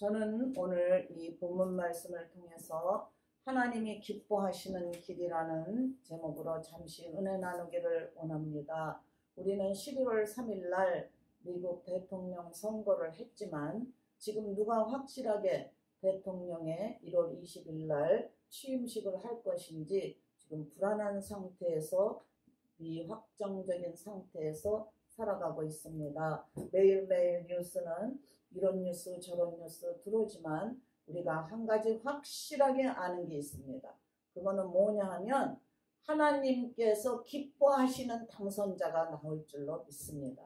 저는 오늘 이 본문 말씀을 통해서 하나님이 기뻐하시는 길이라는 제목으로 잠시 은혜 나누기를 원합니다. 우리는 11월 3일 날 미국 대통령 선거를 했지만 지금 누가 확실하게 대통령의 1월 20일 날 취임식을 할 것인지 지금 불안한 상태에서 미확정적인 상태에서 살아가고 있습니다. 매일매일 뉴스는 이런 뉴스 저런 뉴스 들어오지만 우리가 한 가지 확실하게 아는 게 있습니다. 그거는 뭐냐 하면 하나님께서 기뻐하시는 당선자가 나올 줄로 믿습니다.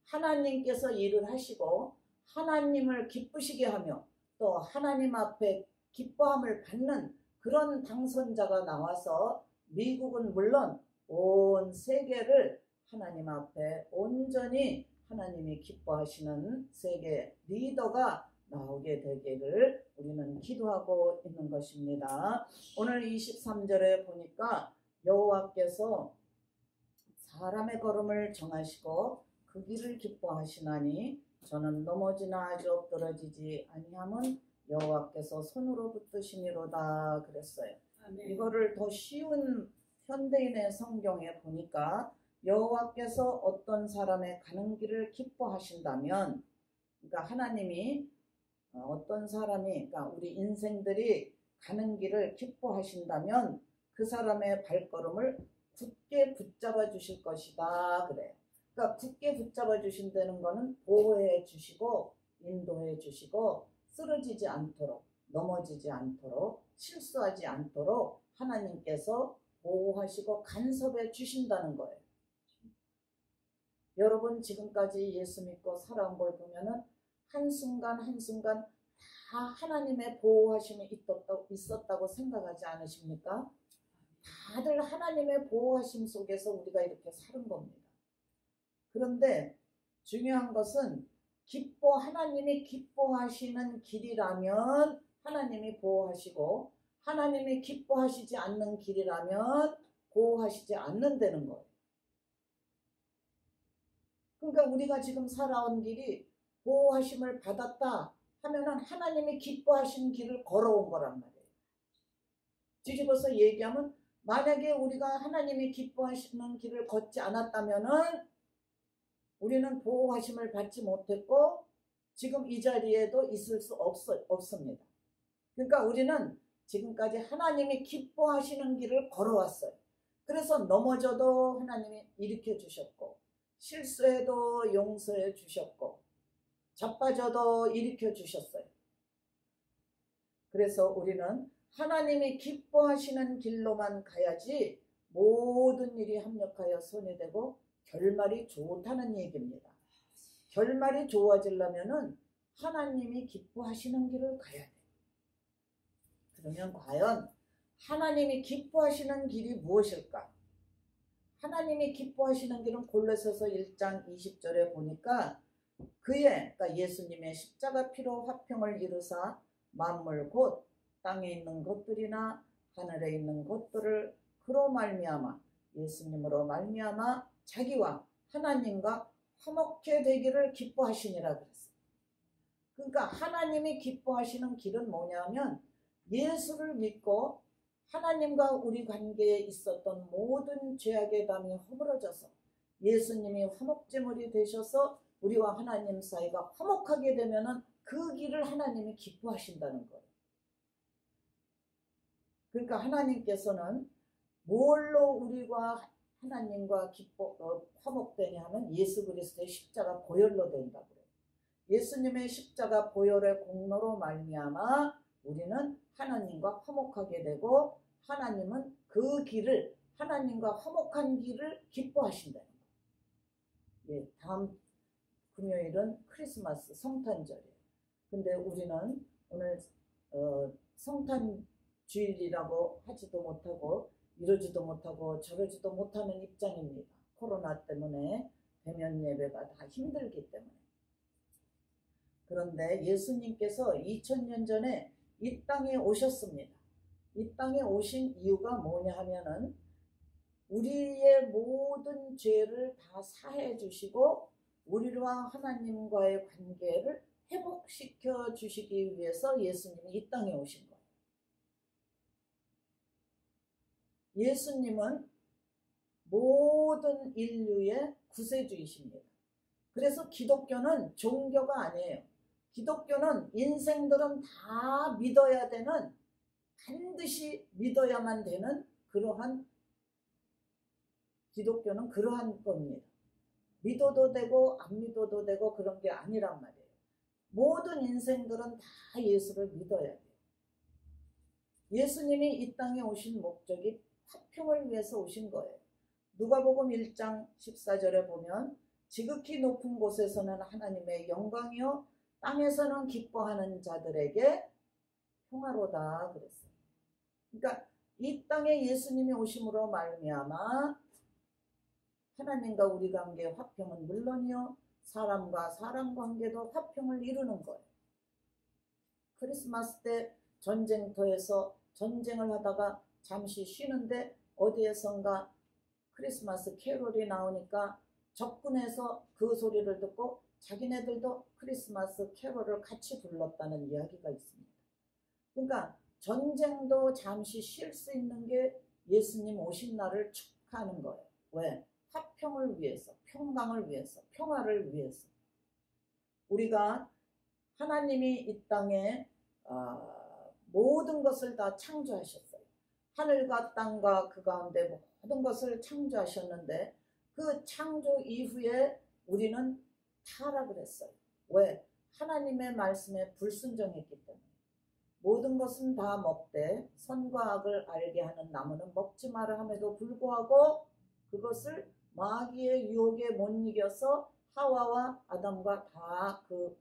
하나님께서 일을 하시고 하나님을 기쁘시게 하며 또 하나님 앞에 기뻐함을 받는 그런 당선자가 나와서 미국은 물론 온 세계를 하나님 앞에 온전히 하나님이 기뻐하시는 세계 리더가 나오게 되기를 우리는 기도하고 있는 것입니다. 오늘 23절에 보니까 여호와께서 사람의 걸음을 정하시고 그 길을 기뻐하시나니 저는 넘어지나 아주 엎드러지지 아니함은 여호와께서 손으로 붙드시니로다 그랬어요. 아멘. 이거를 더 쉬운 현대인의 성경에 보니까 여호와께서 어떤 사람의 가는 길을 기뻐하신다면, 그러니까 하나님이 어떤 사람이, 그러니까 우리 인생들이 가는 길을 기뻐하신다면 그 사람의 발걸음을 굳게 붙잡아 주실 것이다 그래요. 그러니까 굳게 붙잡아 주신다는 거는 보호해 주시고 인도해 주시고 쓰러지지 않도록 넘어지지 않도록 실수하지 않도록 하나님께서 보호하시고 간섭해 주신다는 거예요. 여러분 지금까지 예수 믿고 살아온 걸 보면은 한순간 한순간 다 하나님의 보호하심이 있었다고 생각하지 않으십니까? 다들 하나님의 보호하심 속에서 우리가 이렇게 사는 겁니다. 그런데 중요한 것은 하나님이 기뻐하시는 길이라면 하나님이 보호하시고 하나님이 기뻐하시지 않는 길이라면 보호하시지 않는다는 거예요. 그러니까 우리가 지금 살아온 길이 보호하심을 받았다 하면은 하나님이 기뻐하시는 길을 걸어온 거란 말이에요. 뒤집어서 얘기하면 만약에 우리가 하나님이 기뻐하시는 길을 걷지 않았다면은 우리는 보호하심을 받지 못했고 지금 이 자리에도 있을 수 없습니다. 그러니까 우리는 지금까지 하나님이 기뻐하시는 길을 걸어왔어요. 그래서 넘어져도 하나님이 일으켜 주셨고 실수해도 용서해 주셨고 자빠져도 일으켜 주셨어요. 그래서 우리는 하나님이 기뻐하시는 길로만 가야지 모든 일이 합력하여 손이 되고 결말이 좋다는 얘기입니다. 결말이 좋아지려면은 하나님이 기뻐하시는 길을 가야 돼요. 그러면 과연 하나님이 기뻐하시는 길이 무엇일까? 하나님이 기뻐하시는 길은 골로새서 1장 20절에 보니까 그러니까 예수님의 십자가 피로 화평을 이루사 만물 곧 땅에 있는 것들이나 하늘에 있는 것들을 그로 말미암아 예수님으로 말미암아 자기와 하나님과 화목해 되기를 기뻐하시니라 그랬어요. 그러니까 하나님이 기뻐하시는 길은 뭐냐면 예수를 믿고 하나님과 우리 관계에 있었던 모든 죄악의 담이 허물어져서 예수님이 화목제물이 되셔서 우리와 하나님 사이가 화목하게 되면은 그 길을 하나님이 기뻐하신다는 거예요. 그러니까 하나님께서는 뭘로 우리가 하나님과 화목되냐 하면 예수 그리스도의 십자가 보혈로 된다고 그래요. 예수님의 십자가 보혈의 공로로 말미암아 우리는 하나님과 화목하게 되고 하나님은 그 길을 하나님과 화목한 길을 기뻐하신다는 거예요. 예, 다음 금요일은 크리스마스 성탄절이에요. 근데 우리는 오늘 성탄주일이라고 하지도 못하고 이러지도 못하고 저러지도 못하는 입장입니다. 코로나 때문에 대면 예배가 다 힘들기 때문에. 그런데 예수님께서 2000년 전에 이 땅에 오셨습니다. 이 땅에 오신 이유가 뭐냐 하면은 우리의 모든 죄를 다 사해 주시고 우리와 하나님과의 관계를 회복시켜 주시기 위해서 예수님이 이 땅에 오신 거예요. 예수님은 모든 인류의 구세주이십니다. 그래서 기독교는 종교가 아니에요. 기독교는 인생들은 다 믿어야 되는, 반드시 믿어야만 되는 그러한, 기독교는 그러한 겁니다. 믿어도 되고 안 믿어도 되고 그런 게 아니란 말이에요. 모든 인생들은 다 예수를 믿어야 돼요. 예수님이 이 땅에 오신 목적이 화평을 위해서 오신 거예요. 누가복음 1장 14절에 보면 지극히 높은 곳에서는 하나님의 영광이요 땅에서는 기뻐하는 자들에게 평화로다 그랬어요. 그러니까 이 땅에 예수님이 오심으로 말미암아 하나님과 우리 관계의 화평은 물론이요 사람과 사람 관계도 화평을 이루는 거예요. 크리스마스 때 전쟁터에서 전쟁을 하다가 잠시 쉬는데 어디에선가 크리스마스 캐롤이 나오니까 적군에서 그 소리를 듣고 자기네들도 크리스마스 캐롤을 같이 불렀다는 이야기가 있습니다. 그러니까 전쟁도 잠시 쉴 수 있는 게 예수님 오신 날을 축하하는 거예요. 왜? 화평을 위해서, 평강을 위해서, 평화를 위해서. 우리가 하나님이 이 땅에 모든 것을 다 창조하셨어요. 하늘과 땅과 그 가운데 모든 것을 창조하셨는데 그 창조 이후에 우리는 타락을 했어요. 왜? 하나님의 말씀에 불순종했기 때문에. 모든 것은 다 먹되 선과 악을 알게 하는 나무는 먹지 마라 함에도 불구하고 그것을 마귀의 유혹에 못 이겨서 하와와 아담과 다 그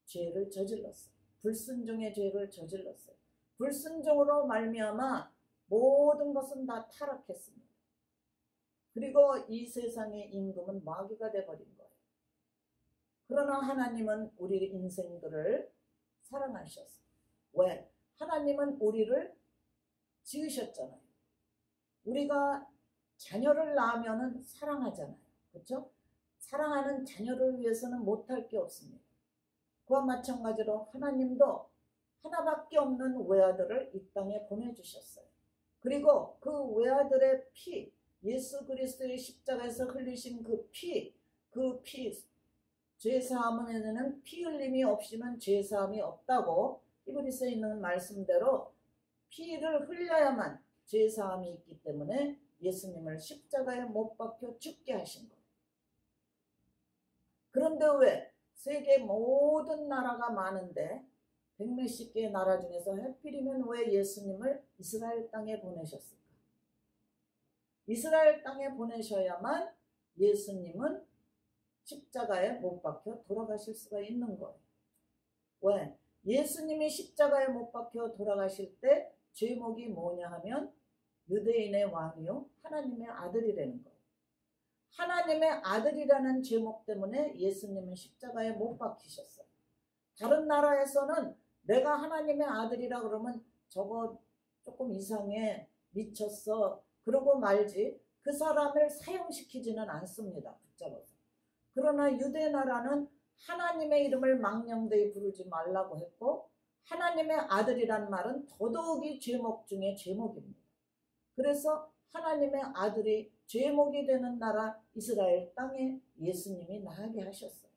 죄를 저질렀어요. 불순종의 죄를 저질렀어요. 불순종으로 말미암아 모든 것은 다 타락했습니다. 그리고 이 세상의 임금은 마귀가 되어버린 거예요. 그러나 하나님은 우리 인생들을 사랑하셨어요. 왜? 하나님은 우리를 지으셨잖아요. 우리가 자녀를 낳으면 사랑하잖아요. 그렇죠? 사랑하는 자녀를 위해서는 못할 게 없습니다. 그와 마찬가지로 하나님도 하나밖에 없는 외아들을 이 땅에 보내주셨어요. 그리고 그 외아들의 피, 예수 그리스도의 십자가에서 흘리신 그 피, 죄사함에는 피 흘림이 없이는 죄사함이 없다고 히브리서에 있는 말씀대로 피를 흘려야만 죄사함이 있기 때문에 예수님을 십자가에 못 박혀 죽게 하신 거예요. 그런데 왜 세계 모든 나라가 많은데 백몇십 개의 나라 중에서 하필이면 왜 예수님을 이스라엘 땅에 보내셨을까? 이스라엘 땅에 보내셔야만 예수님은 십자가에 못 박혀 돌아가실 수가 있는 거예요. 왜? 예수님이 십자가에 못 박혀 돌아가실 때 제목이 뭐냐 하면 유대인의 왕이요 하나님의 아들이라는 거예요. 하나님의 아들이라는 제목 때문에 예수님은 십자가에 못 박히셨어요. 다른 나라에서는 내가 하나님의 아들이라 그러면 저거 조금 이상해, 미쳤어 그러고 말지 그 사람을 사형시키지는 않습니다. 붙잡아서. 그러나 유대 나라는 하나님의 이름을 망령되이 부르지 말라고 했고 하나님의 아들이란 말은 더더욱이 제목 중에 제목입니다. 그래서 하나님의 아들이 제목이 되는 나라 이스라엘 땅에 예수님이 나게 하셨어요.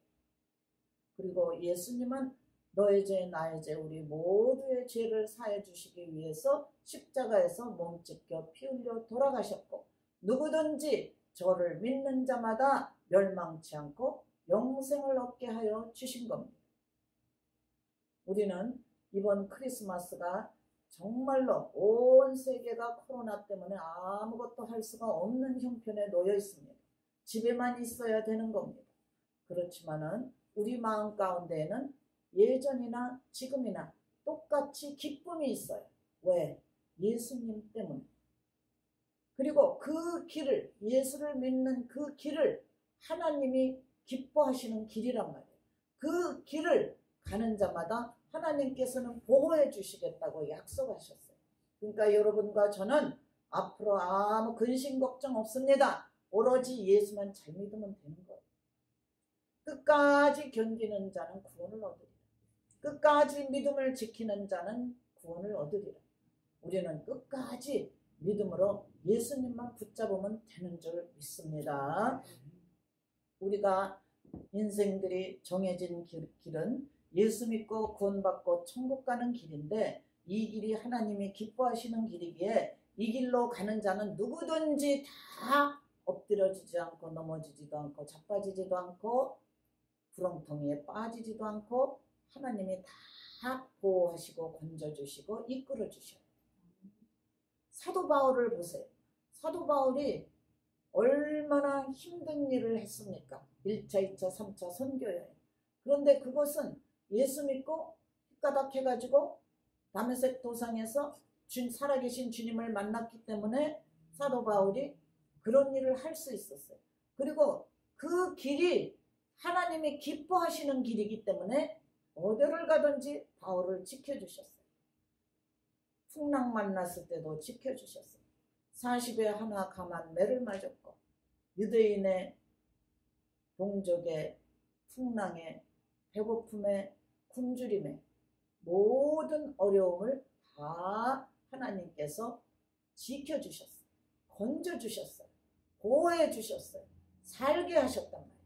그리고 예수님은 너의 죄 나의 죄 우리 모두의 죄를 사해 주시기 위해서 십자가에서 몸 찢겨 피 흘려 돌아가셨고 누구든지 저를 믿는 자마다 멸망치 않고 영생을 얻게 하여 주신 겁니다. 우리는 이번 크리스마스가 정말로 온 세계가 코로나 때문에 아무것도 할 수가 없는 형편에 놓여 있습니다. 집에만 있어야 되는 겁니다. 그렇지만은 우리 마음 가운데에는 예전이나 지금이나 똑같이 기쁨이 있어요. 왜? 예수님 때문에. 그리고 그 길을, 예수를 믿는 그 길을 하나님이 기뻐하시는 길이란 말이에요. 그 길을 가는 자마다 하나님께서는 보호해 주시겠다고 약속하셨어요. 그러니까 여러분과 저는 앞으로 아무 근심 걱정 없습니다. 오로지 예수만 잘 믿으면 되는 거예요. 끝까지 견디는 자는 구원을 얻으리라. 끝까지 믿음을 지키는 자는 구원을 얻으리라. 우리는 끝까지 믿음으로 예수님만 붙잡으면 되는 줄 믿습니다. 우리가 인생들이 정해진 길은 예수 믿고 구원받고 천국 가는 길인데, 이 길이 하나님이 기뻐하시는 길이기에 이 길로 가는 자는 누구든지 다 엎드려지지 않고 넘어지지도 않고 자빠지지도 않고 구렁텅이에 빠지지도 않고 하나님이 다 보호하시고 건져주시고 이끌어주셔요. 사도 바울을 보세요. 사도 바울이 얼마나 힘든 일을 했습니까? 1차, 2차, 3차 선교여행. 그런데 그것은 예수 믿고 휘가닥 해가지고 다메섹 도상에서 살아계신 주님을 만났기 때문에 사도 바울이 그런 일을 할 수 있었어요. 그리고 그 길이 하나님이 기뻐하시는 길이기 때문에 어디를 가든지 바울을 지켜주셨어요. 풍랑 만났을 때도 지켜주셨어요. 40에 하나 감한 매를 맞았고 유대인의 동족의 풍랑에 배고픔에 굶주림에 모든 어려움을 다 하나님께서 지켜주셨어요. 건져주셨어요. 보호해주셨어요. 살게 하셨단 말이에요.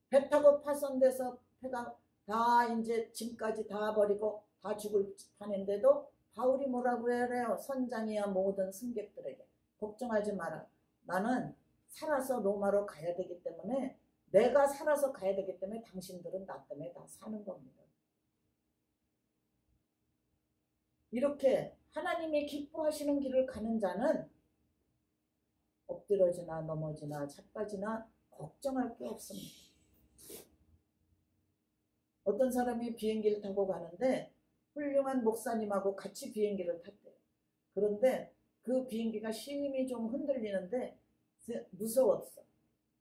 배 타고 파손돼서 배가 다 이제 짐까지 다 버리고 다 죽을 판인데도 바울이 뭐라고 해요? 선장이야 모든 승객들에게 걱정하지 마라. 나는 살아서 로마로 가야 되기 때문에, 내가 살아서 가야 되기 때문에 당신들은 나 때문에 다 사는 겁니다. 이렇게 하나님이 기뻐하시는 길을 가는 자는 엎드러지나 넘어지나 자빠지나 걱정할 게 없습니다. 어떤 사람이 비행기를 타고 가는데 훌륭한 목사님하고 같이 비행기를 탔대요. 그런데 그 비행기가 심히 좀 흔들리는데 무서웠어.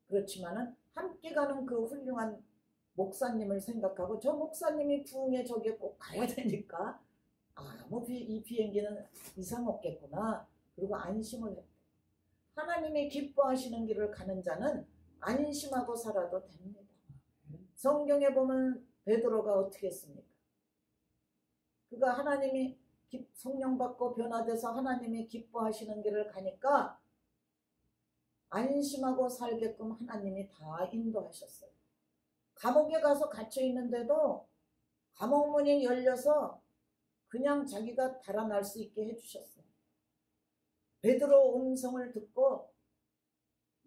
그렇지만은 함께 가는 그 훌륭한 목사님을 생각하고 저 목사님이 부흥에 저기에 꼭 가야 되니까 이 비행기는 이상 없겠구나. 그리고 안심을 했대. 하나님이 기뻐하시는 길을 가는 자는 안심하고 살아도 됩니다. 성경에 보면 베드로가 어떻게 했습니까? 그가 하나님이 성령 받고 변화돼서 하나님이 기뻐하시는 길을 가니까 안심하고 살게끔 하나님이 다 인도하셨어요. 감옥에 가서 갇혀 있는데도 감옥 문이 열려서 그냥 자기가 달아날 수 있게 해주셨어요. 베드로 음성을 듣고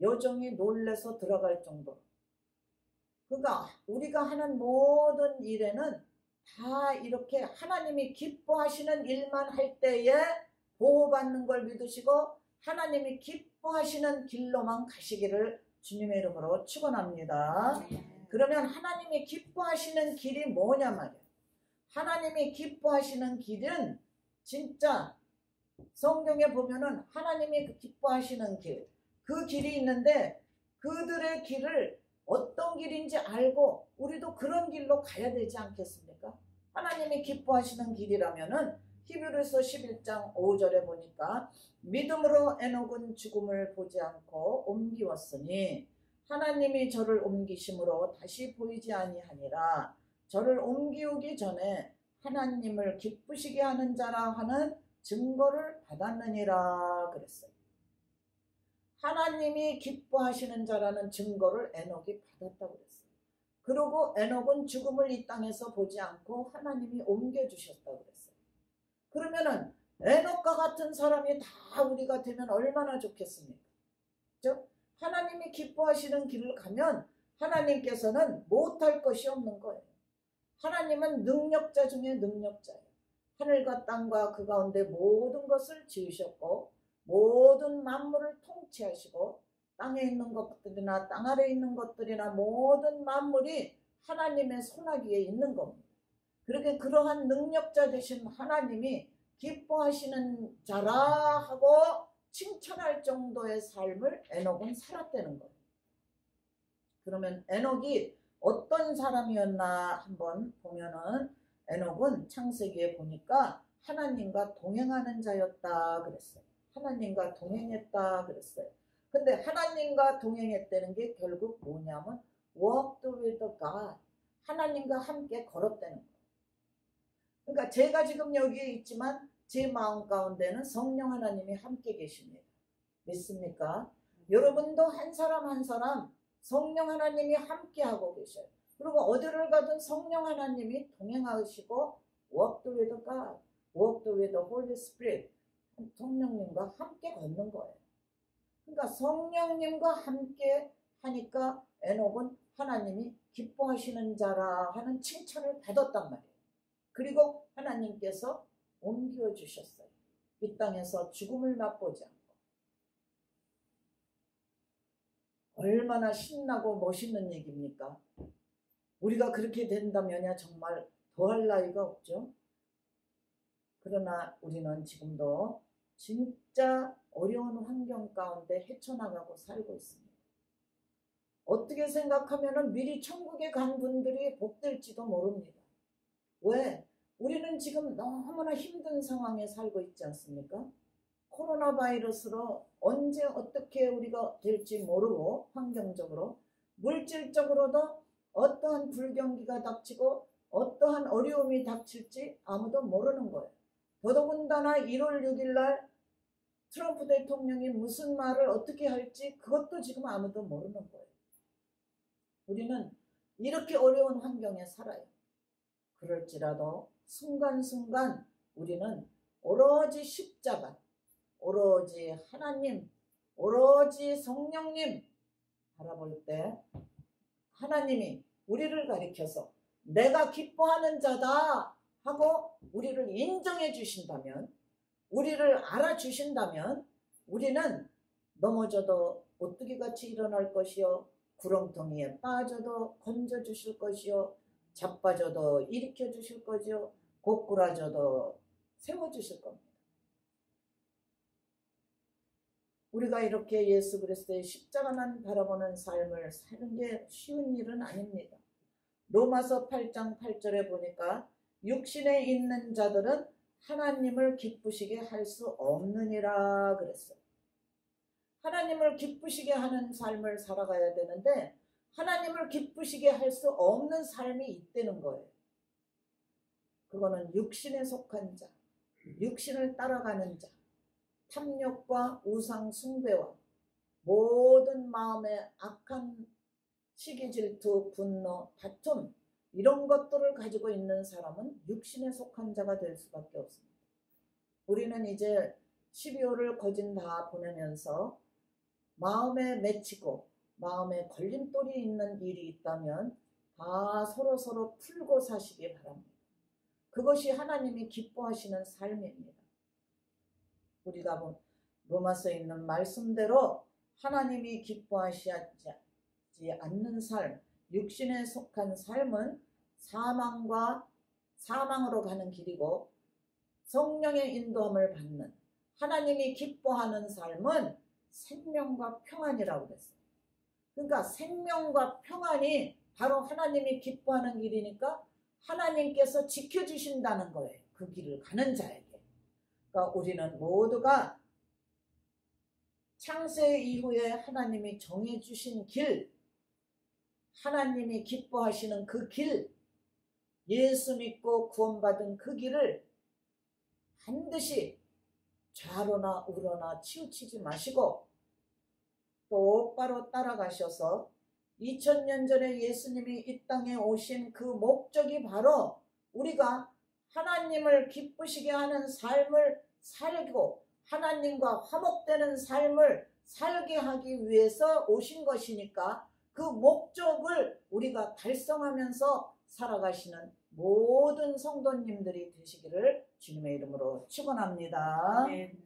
여종이 놀래서 들어갈 정도로. 그러니까 우리가 하는 모든 일에는 다 이렇게 하나님이 기뻐하시는 일만 할 때에 보호받는 걸 믿으시고 하나님이 기뻐하시는 길로만 가시기를 주님의 이름으로 축원합니다. 그러면 하나님이 기뻐하시는 길이 뭐냐 말이에요. 하나님이 기뻐하시는 길은 진짜 성경에 보면은 하나님이 기뻐하시는 길, 그 길이 있는데 그들의 길을 어떤 길인지 알고 우리도 그런 길로 가야 되지 않겠습니까? 하나님이 기뻐하시는 길이라면은 히브리서 11장 5절에 보니까 믿음으로 에녹은 죽음을 보지 않고 옮기었으니 하나님이 저를 옮기심으로 다시 보이지 아니하니라. 저를 옮기우기 전에 하나님을 기쁘시게 하는 자라 하는 증거를 받았느니라 그랬어요. 하나님이 기뻐하시는 자라는 증거를 에녹이 받았다고 그랬어요. 그리고 에녹은 죽음을 이 땅에서 보지 않고 하나님이 옮겨주셨다고 그랬어요. 그러면은 에녹과 같은 사람이 다 우리가 되면 얼마나 좋겠습니까? 그렇죠? 하나님이 기뻐하시는 길을 가면 하나님께서는 못할 것이 없는 거예요. 하나님은 능력자 중에 능력자예요. 하늘과 땅과 그 가운데 모든 것을 지으셨고 모든 만물을 통치하시고 땅에 있는 것들이나 땅 아래에 있는 것들이나 모든 만물이 하나님의 손아귀에 있는 겁니다. 그렇게 그러한 능력자 되신 하나님이 기뻐하시는 자라 하고 칭찬할 정도의 삶을 에녹은 살았다는 거예요. 그러면 에녹이 어떤 사람이었나 한번 보면은 에녹은 창세기에 보니까 하나님과 동행하는 자였다 그랬어요. 하나님과 동행했다 그랬어요. 근데 하나님과 동행했다는 게 결국 뭐냐면 walked with God. 하나님과 함께 걸었다는 거예요. 그러니까 제가 지금 여기에 있지만 제 마음 가운데는 성령 하나님이 함께 계십니다. 믿습니까? 여러분도 한 사람 한 사람 성령 하나님이 함께 하고 계셔요. 그리고 어디를 가든 성령 하나님이 동행하시고 walk with God, walk with the Holy Spirit. 성령님과 함께 걷는 거예요. 그러니까 성령님과 함께 하니까 에녹은 하나님이 기뻐하시는 자라 하는 칭찬을 받았단 말이에요. 그리고 하나님께서 옮겨 주셨어요. 이 땅에서 죽음을 맛보지 않고. 얼마나 신나고 멋있는 얘기입니까? 우리가 그렇게 된다면야 정말 더할 나위가 없죠. 그러나 우리는 지금도 진짜 어려운 환경 가운데 헤쳐나가고 살고 있습니다. 어떻게 생각하면 미리 천국에 간 분들이 복될지도 모릅니다. 왜? 우리는 지금 너무나 힘든 상황에 살고 있지 않습니까? 코로나 바이러스로 언제 어떻게 우리가 될지 모르고 환경적으로 물질적으로도 어떠한 불경기가 닥치고 어떠한 어려움이 닥칠지 아무도 모르는 거예요. 더더군다나 1월 6일 날 트럼프 대통령이 무슨 말을 어떻게 할지 그것도 지금 아무도 모르는 거예요. 우리는 이렇게 어려운 환경에 살아요. 그럴지라도 순간순간 우리는 오로지 십자가, 오로지 하나님, 오로지 성령님 바라볼 때 하나님이 우리를 가리켜서 내가 기뻐하는 자다 하고 우리를 인정해 주신다면, 우리를 알아주신다면 우리는 넘어져도 오뚜기같이 일어날 것이요, 구렁텅이에 빠져도 건져주실 것이요, 자빠져도 일으켜 주실 거죠, 고꾸라져도 세워주실 겁니다. 우리가 이렇게 예수 그리스도의 십자가만 바라보는 삶을 사는 게 쉬운 일은 아닙니다. 로마서 8장 8절에 보니까 육신에 있는 자들은 하나님을 기쁘시게 할 수 없느니라 그랬어요. 하나님을 기쁘시게 하는 삶을 살아가야 되는데 하나님을 기쁘시게 할 수 없는 삶이 있다는 거예요. 그거는 육신에 속한 자, 육신을 따라가는 자, 탐욕과 우상 숭배와 모든 마음의 악한 시기 질투, 분노, 다툼 이런 것들을 가지고 있는 사람은 육신에 속한 자가 될 수밖에 없습니다. 우리는 이제 12월을 거진 다 보내면서 마음에 맺히고 마음에 걸림돌이 있는 일이 있다면 다 서로 풀고 사시기 바랍니다. 그것이 하나님이 기뻐하시는 삶입니다. 우리가 로마서에 있는 말씀대로 하나님이 기뻐하시지 않는 삶, 육신에 속한 삶은 사망으로 가는 길이고, 성령의 인도함을 받는 하나님이 기뻐하는 삶은 생명과 평안이라고 그랬어요. 그러니까 생명과 평안이 바로 하나님이 기뻐하는 길이니까 하나님께서 지켜주신다는 거예요. 그 길을 가는 자에게. 그러니까 우리는 모두가 창세 이후에 하나님이 정해주신 길, 하나님이 기뻐하시는 그 길, 예수 믿고 구원받은 그 길을 반드시 좌로나 우로나 치우치지 마시고 똑바로 따라가셔서 2000년 전에 예수님이 이 땅에 오신 그 목적이 바로 우리가 하나님을 기쁘시게 하는 삶을 살고 하나님과 화목되는 삶을 살게 하기 위해서 오신 것이니까 그 목적을 우리가 달성하면서 살아가시는 모든 성도님들이 되시기를 주님의 이름으로 축원합니다. 네.